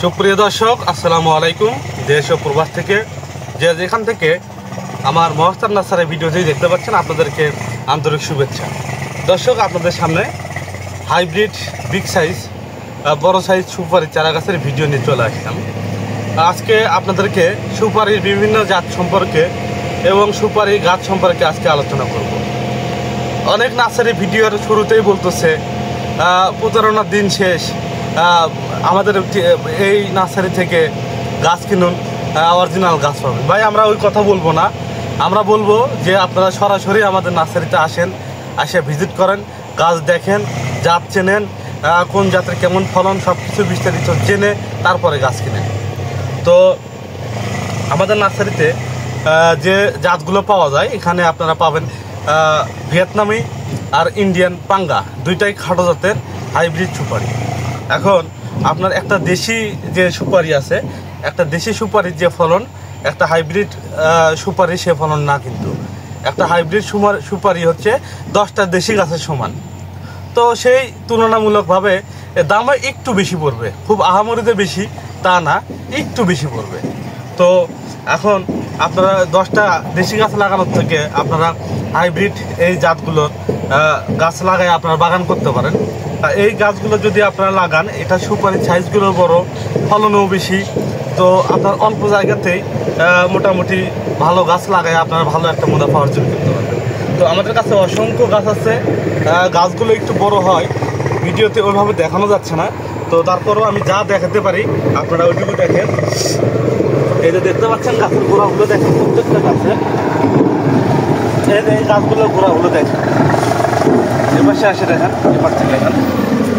সুপ্রিয় দর্শক, আসসালামু আলাইকুম। দেশ ও প্রবাস থেকে যে যেখান থেকে আমার মহস্তার নার্সারির ভিডিওটি দেখতে পাচ্ছেন, আপনাদেরকে আন্তরিক শুভেচ্ছা। দর্শক, আপনাদের সামনে হাইব্রিড বিগ সাইজ বড় সাইজ সুপারি চারা গাছের ভিডিও নিয়ে চলে আসলাম। আজকে আপনাদেরকে সুপারির বিভিন্ন জাত সম্পর্কে এবং সুপারি গাছ সম্পর্কে আজকে আলোচনা করব। অনেক নার্সারি ভিডিওর শুরুতেই বলতেছে প্রতারণার দিন শেষ, আমাদের এই নার্সারি থেকে গাছ কিনুন, অরিজিনাল গাছ পাবেন। ভাই, আমরা ওই কথা বলবো না। আমরা বলবো যে আপনারা সরাসরি আমাদের নার্সারিতে আসেন, এসে ভিজিট করেন, গাছ দেখেন, জাত চেনেন, কোন জাতের কেমন ফলন সব কিছু বিস্তারিত জেনে তারপরে গাছ কিনেন। তো আমাদের নার্সারিতে যে জাতগুলো পাওয়া যায়, এখানে আপনারা পাবেন ভিয়েতনামি আর ইন্ডিয়ান পাঙ্গা, দুইটাই খাটো জাতের হাইব্রিড সুপারি। এখন আপনার একটা দেশি যে সুপারি আছে, একটা দেশি সুপারির যে ফলন, একটা হাইব্রিড সুপারি সে ফলন না। কিন্তু একটা হাইব্রিড সুপারি হচ্ছে 10টা দেশি গাছের সমান। তো সেই তুলনামূলকভাবে দামে একটু বেশি পড়বে, খুব আহামরিতে বেশি তা না, একটু বেশি পড়বে। তো এখন আপনারা 10টা দেশি গাছ লাগানোর থেকে আপনারা হাইব্রিড এই জাতগুলোর গাছ লাগায় আপনারা বাগান করতে পারেন। এই গাছগুলো যদি আপনারা লাগান, এটা সুপারির সাইজগুলো বড়, ফলনও বেশি। তো আপনার অল্প জায়গাতেই মোটামুটি ভালো গাছ লাগায় আপনারা ভালো একটা মুনাফা অর্জন করতে পারবেন। তো আমাদের কাছে অসংখ্য গাছ আছে, গাছগুলো একটু বড় হয়, ভিডিওতে ওইভাবে দেখানো যাচ্ছে না। তো তারপরেও আমি যা দেখাতে পারি আপনারা ওইটুকু দেখেন। এই যে দেখতে পাচ্ছেন গাছের গোড়াগুলো দেখেন, প্রত্যেকটা গাছে এই গাছগুলোর গোড়াগুলো দেখেন। এপাশে আসে দেখেন, এপাশ থেকে দেখেন,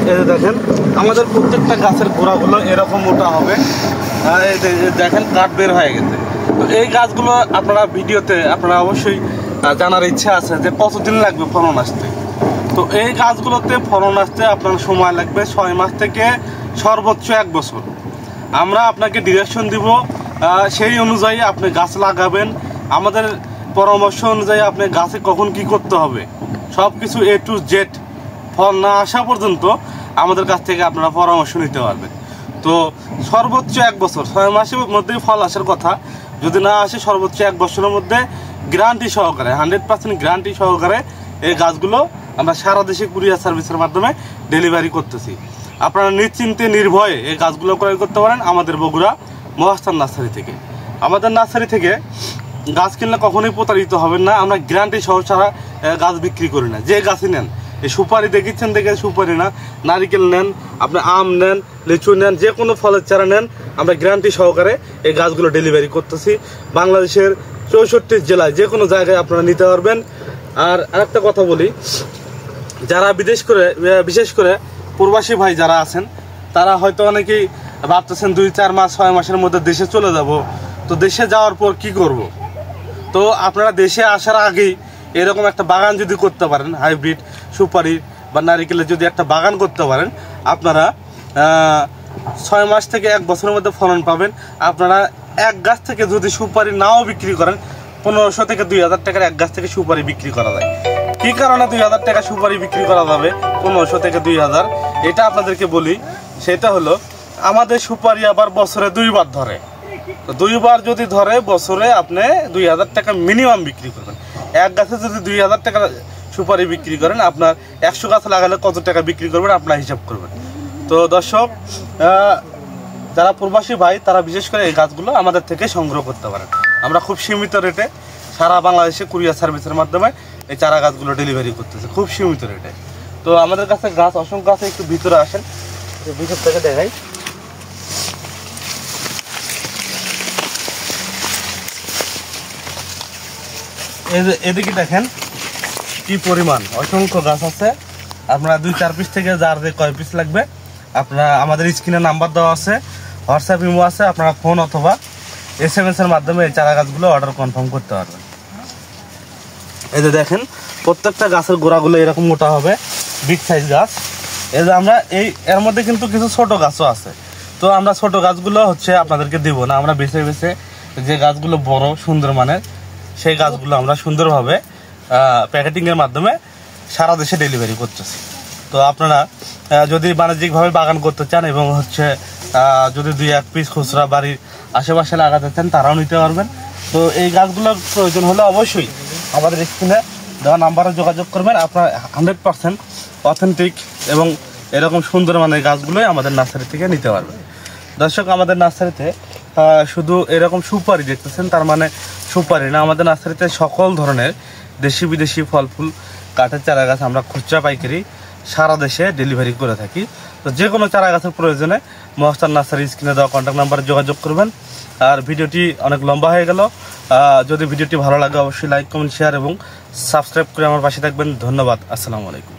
এই যে দেখেন আমাদের প্রত্যেকটা গাছের গোড়াগুলো এরকম মোটা হবে। এই দেখেন কাঠ বের হয়ে গেছে। তো এই গাছগুলো আপনারা ভিডিওতে আপনারা অবশ্যই জানার ইচ্ছা আছে যে কতদিন লাগবে ফলন আসতে। তো এই গাছগুলোতে ফলন আসতে আপনার সময় লাগবে 6 মাস থেকে সর্বোচ্চ 1 বছর। আমরা আপনাকে ডিরেকশন দিব, সেই অনুযায়ী আপনি গাছ লাগাবেন। আমাদের পরামর্শ অনুযায়ী আপনি গাছে কখন কি করতে হবে সব কিছু A to Z, ফল না আসা পর্যন্ত আমাদের কাছ থেকে আপনারা পরামর্শ নিতে পারবেন। তো সর্বোচ্চ 1 বছর, 6 মাসের মধ্যেই ফল আসার কথা। যদি না আসে সর্বোচ্চ 1 বছরের মধ্যে গ্যারান্টি সহকারে, 100% গ্যারান্টি সহকারে এই গাছগুলো আমরা সারা দেশে কুরিয়ার সার্ভিসের মাধ্যমে ডেলিভারি করতেছি। আপনারা নিশ্চিন্তে নির্ভয়ে এই গাছগুলো ক্রয় করতে পারেন আমাদের বগুড়া মহাস্থান নার্সারি থেকে। আমাদের নার্সারি থেকে গাছ কিনলে কখনোই প্রতারিত হবেন না। আমরা গ্যারান্টি সহ ছাড়া গাছ বিক্রি করি না। যে গাছই নেন, এই সুপারি দেখেছেন দেখে সুপারি না, নারিকেল নেন, আপনি আম নেন, লিচু নেন, যে কোনো ফলের চারা নেন, আমরা গ্যারান্টি সহকারে এই গাছগুলো ডেলিভারি করতেছি। বাংলাদেশের 64 জেলায় যে কোনো জায়গায় আপনারা নিতে পারবেন। আর আরেকটা কথা বলি, যারা বিশেষ করে প্রবাসী ভাই যারা আছেন, তারা হয়তো অনেকেই ভাবতেছেন 2-4 মাস 6 মাসের মধ্যে দেশে চলে যাব। তো দেশে যাওয়ার পর কি করব? তো আপনারা দেশে আসার আগেই এরকম একটা বাগান যদি করতে পারেন, হাইব্রিড সুপারি বা নারিকেলের যদি একটা বাগান করতে পারেন, আপনারা 6 মাস থেকে 1 বছরের মধ্যে ফলন পাবেন। আপনারা এক গাছ থেকে যদি সুপারি নাও বিক্রি করেন, 1500 থেকে 2000 টাকার এক গাছ থেকে সুপারি বিক্রি করা যায়। কি কারণে 2000 টাকা সুপারি বিক্রি করা যাবে 1500 থেকে 2000, এটা আপনাদেরকে বলি। সেটা হলো, আমাদের সুপারি আবার বছরে 2 বার ধরে। তো 2 বার যদি ধরে, বছরে আপনি 2000 টাকা মিনিমাম বিক্রি করবেন। এক গাছে যদি 2000 টাকা সুপারি বিক্রি করেন, আপনার 100 গাছ লাগালে কত টাকা বিক্রি করবেন আপনার হিসাব করবেন। তো দর্শক, যারা প্রবাসী ভাই তারা বিশেষ করে এই গাছগুলো আমাদের থেকে সংগ্রহ করতে পারেন। আমরা খুব সীমিত রেটে সারা বাংলাদেশে কুরিয়ার সার্ভিসের মাধ্যমে এই চারা গাছগুলো ডেলিভারি করতেছে, খুব সীমিত রেটে। তো আমাদের কাছে গাছ অসংখ্য আছে, একটু ভিতরে আসেন, ভিতর থেকে দেখাই। এদিকে দেখেন কি পরিমাণ অসংখ্য গাছ আছে। আপনারা 2-4 পিস থেকে যার যে কয় পিস লাগবে, আপনারা আমাদের স্ক্রিনে নাম্বার দেওয়া আছে, হোয়াটসঅ্যাপ ইমো আছে, আপনারা ফোন অথবা SMS এর মাধ্যমে এই চারা গাছগুলো অর্ডার কনফার্ম করতে পারবেন। এই যে দেখেন প্রত্যেকটা গাছের গোড়াগুলো এরকম মোটা হবে, বিগ সাইজ গাছ। এই যে আমরা এর মধ্যে কিন্তু কিছু ছোট গাছও আছে। তো আমরা ছোট গাছগুলো হচ্ছে আপনাদেরকে দিব না, আমরা বেছে বেছে যে গাছগুলো বড় সুন্দর মানের, সেই গাছগুলো আমরা সুন্দরভাবে প্যাকেটিংয়ের মাধ্যমে সারা দেশে ডেলিভারি করতেছি। তো আপনারা যদি বাণিজ্যিকভাবে বাগান করতে চান এবং হচ্ছে যদি 2-1 পিস খুচরা বাড়ির আশেপাশে লাগাতে চান তারাও নিতে পারবেন। তো এই গাছগুলোর প্রয়োজন হলে অবশ্যই আমাদের স্ক্রিনে দেওয়া নাম্বারে যোগাযোগ করবেন। আপনার 100% অথেন্টিক এবং এরকম সুন্দর মানের গাছগুলোই আমাদের নার্সারি থেকে নিতে পারবেন। দর্শক, আমাদের নার্সারিতে শুধু এরকম সুপারি দেখতেছেন তার মানে সুপারি না, আমাদের নার্সারিতে সকল ধরনের দেশি বিদেশি ফল ফুল কাঠের চারা গাছ আমরা খুচরা পাইকারি সারা দেশে ডেলিভারি করে থাকি। তো যে কোনো চারা গাছের প্রয়োজনে মহাস্থান নার্সারি স্ক্রিনে দেওয়া কন্ট্যাক্ট নাম্বারে যোগাযোগ করবেন। আর ভিডিওটি অনেক লম্বা হয়ে গেল, যদি ভিডিওটি ভালো লাগে অবশ্যই লাইক কমেন্ট শেয়ার এবং সাবস্ক্রাইব করে আমার পাশে থাকবেন। ধন্যবাদ। আসসালামু আলাইকুম।